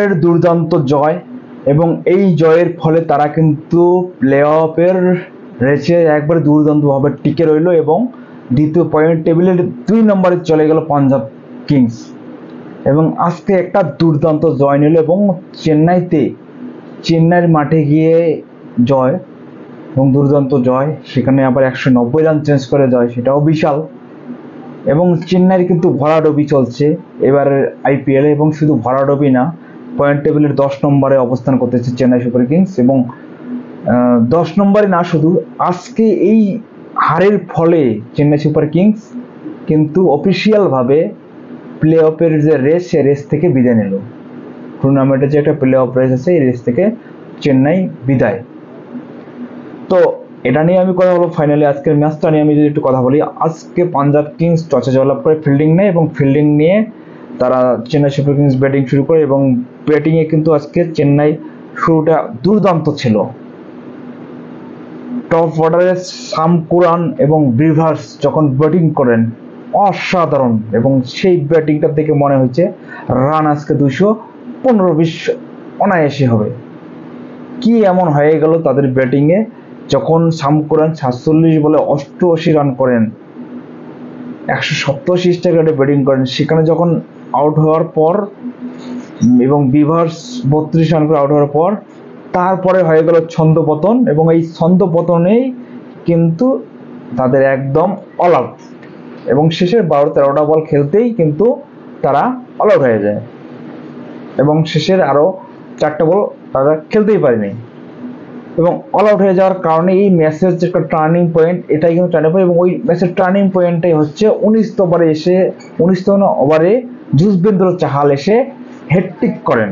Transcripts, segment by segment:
এর দুর্দান্ত জয় এবং এই জয়ের ফলে তারা কিন্তু প্লে অফের রেসে একবারে দুর্দান্তভাবে টিকে রইল এবং দ্বিতীয় পয়েন্ট টেবিলের 2 নম্বরে চলে গেল পাঞ্জাব কিংস। এবং আজকে একটা দুর্দান্ত জয় নিল এবং চেন্নাইয়ের মাঠে গিয়ে জয় এবং দুর্দান্ত জয়, সেখানে আবার 190 রান চেঞ্জ করে জয়, সেটাও বিশাল। এবং চেন্নাইয়ের কিন্তু ভরাডুবি চলছে এবারের আইপিএলে, এবং শুধু ভরাডুবি না, পয়েন্ট টেবিলের 10 নম্বরে অবস্থান করতেছে চেন্নাই সুপার কিংস। এবং 10 নম্বরে না, শুধু আজকে এই হারের ফলে চেন্নাই সুপার কিংস কিন্তু অফিসিয়ালভাবে প্লে অফের যে রেস, সে রেস থেকে বিদায় নিল। টুর্নামেন্টের যে একটা প্লে অফ রেস আছে, এই রেস থেকে চেন্নাই বিদায়। তো এটা নিয়ে আমি কথা বলবো। ফাইনালি আজকের ম্যাচটা নিয়ে আমি যদি একটু কথা বলি, আজকে পাঞ্জাব কিংস টসে জয়লাভ করে ফিল্ডিং নেয় এবং ফিল্ডিং নিয়ে তারা চেন্নাই সুপার কিংস ব্যাটিং শুরু করে। এবং ব্যাটিংয়ে কিন্তু আজকে চেন্নাই শুরুটা দুর্দান্ত ছিল। টপ অর্ডারে সাম কুরান এবং ব্রিভার্স যখন ব্যাটিং করেন, অসাধারণ। এবং সেই ব্যাটিংটা দেখে মনে হয়েছে রান আজকে 215-20 অনায়াসী হবে। কি এমন হয়ে গেল তাদের ব্যাটিংয়ে, যখন সাম কুরান 47 বলে 88 রান করেন, 187 স্ট্রাইকে ব্যাটিং করেন, সেখানে যখন আউট হওয়ার পর এবং বিভার্স 32 রান করে আউট হওয়ার পর তারপরে হয়ে গেল ছন্দপতন। এবং এই ছন্দপতনেই কিন্তু তাদের একদম অল আউট, এবং শেষের 12-13টা বল খেলতেই কিন্তু তারা অল আউট হয়ে যায় এবং শেষের আরও 4টা বল তারা খেলতেই পারেনি। এবং অল আউট হয়ে যাওয়ার কারণে এই ম্যাচের যে একটা টার্নিং পয়েন্ট, এটাই কিন্তু টার্নিং পয়েন্ট। এবং ওই ম্যাচের টার্নিং পয়েন্টটাই হচ্ছে 19তম ওভারে যুজবেন্দ্র চাহাল এসে হ্যাটট্রিক করেন,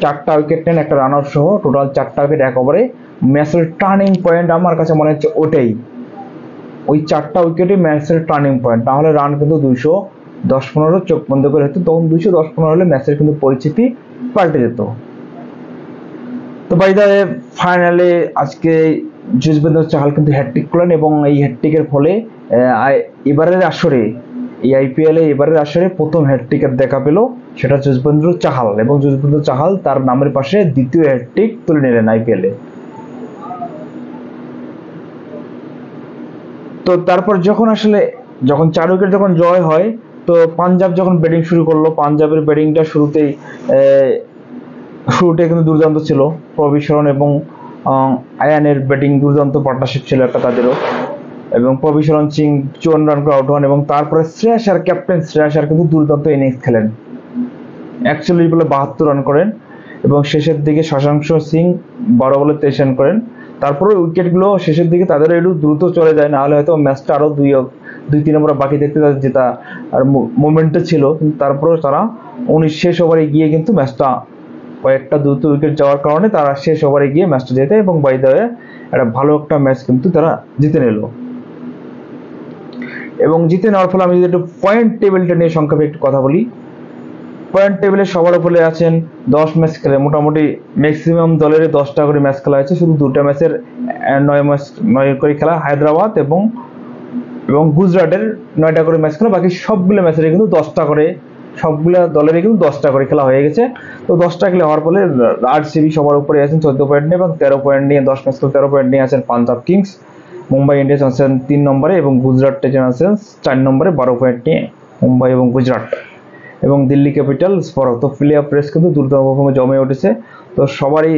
4টা উইকেট নেন, একটা রান আউট সহ টোটাল 4টা উইকেট এক ওভারে। ম্যাচের টার্নিং পয়েন্ট আমার কাছে মনে হচ্ছে ওটাই, ওই 4টা উইকেটই ম্যাচের টার্নিং পয়েন্ট। তাহলে রান কিন্তু 210-15 চোখ বন্ধ করে হতো, তখন 210-15 হলে ম্যাচের কিন্তু পরিস্থিতি পাল্টে যেত। তো বাই দ্য ওয়ে, ফাইনালে আজকে যুজবেন্দ্র চাহাল কিন্তু হ্যাটট্রিক করলেন এবং এই হ্যাটট্রিকের ফলে এবারের আসরে, এই আইপিএলে এবারের আসরে প্রথম হ্যাটট্রিকের দেখা পেল, সেটা যুজবেন্দ্র চাহাল। এবং যুজবেন্দ্র চাহাল তার নামের পাশে দ্বিতীয় হ্যাটট্রিক তুলে নিলেন আইপিএলে। তো তারপর যখন 4 উইকেট যখন জয় হয়, তো পাঞ্জাব যখন ব্যাটিং শুরু করলো, পাঞ্জাবের ব্যাটিংটা শুরুতেই কিন্তু দুর্দান্ত ছিল। প্রবীর শরণ এবং আয়ানের ব্যাটিং দুর্দান্ত পার্টনারশিপ ছিল একটা তাদেরও। এবং প্রবীর শরণ সিং 54 রান করে আউট হন। এবং তারপরে ক্যাপ্টেন শ্রেয়াস কিন্তু দুর্দান্ত ইনিংস খেলেন, 41 বলে 72 রান করেন। এবং শেষের দিকে শশাঙ্ক সিং 12 বলে 23 রান করেন। তারপরে উইকেটগুলো শেষের দিকে তাদের একটু দ্রুত চলে যায়, নাহলে হয়তো ম্যাচটা আরও 2-3 নম্বর বাকি দেখতে তাদের জেতা আর মোমেন্টে ছিল। কিন্তু তারপরেও তারা শেষ ওভারে গিয়ে কিন্তু ম্যাচটা, কয়েকটা দ্রুত উইকেট যাওয়ার কারণে তারা শেষ ওভারে গিয়ে ম্যাচটা জেতে। এবং বাই দ্য ওয়ে, একটা ভালো একটা ম্যাচ কিন্তু তারা জিতে নিল। এবং জিতে নেওয়ার ফলে আমি যদি একটু পয়েন্ট টেবিলটা নিয়ে সংক্ষেপে একটু কথা বলি। পয়েন্ট টেবিলে সবার উপরে আছেন 10 ম্যাচ খেলে, মোটামুটি ম্যাক্সিমাম দলের 10টা করে ম্যাচ খেলা হয়েছে, শুধু 2টা ম্যাচের 9 করে খেলা, হায়দ্রাবাদ এবং গুজরাটের 9টা করে ম্যাচ খেলা। বাকি সবগুলো ম্যাচের কিন্তু 10টা করে, সবগুলো দলেরই কিন্তু 10টা করে খেলা হয়ে গেছে। তো 10টা খেলা হওয়ার ফলে আরসিবি সবার উপরে আছেন 14 পয়েন্ট নিয়ে, এবং 13 পয়েন্ট নিয়ে 10 ম্যাচ খেলে 13 পয়েন্ট নিয়ে আছেন পাঞ্জাব কিংস। মুম্বাই ইন্ডিয়ান্স আছেন 3 নম্বরে এবং গুজরাট টাইটান্স আছেন 4 নম্বরে 12 পয়েন্ট নিয়ে, মুম্বাই এবং গুজরাট। এবং দিল্লি ক্যাপিটালস পরও তো প্লে অফ রেস কিন্তু দুর্দান্তভাবে জমে উঠেছে। তো সবারই,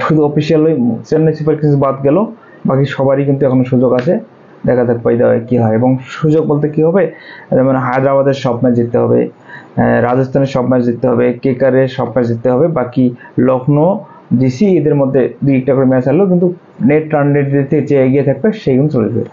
শুধু অফিসিয়ালি চেন্নাই সুপার কিংস বাদ গেল, বাকি সবারই কিন্তু এখনো সুযোগ আছে। দেখা যাক পাই দেওয়া কী হয়। এবং সুযোগ বলতে কী হবে, যেমন হায়দ্রাবাদের সব ম্যাচ জিততে হবে, রাজস্থানের সব ম্যাচ জিততে হবে, কেকারের সব ম্যাচ জিততে হবে, বাকি লখনৌ, ডিসি এদের মধ্যে 2-1টা করে ম্যাচ হারলেও কিন্তু নেট রান রেট দিতে যে এগিয়ে থাকবে সেই কিন্তু চলে যাবে।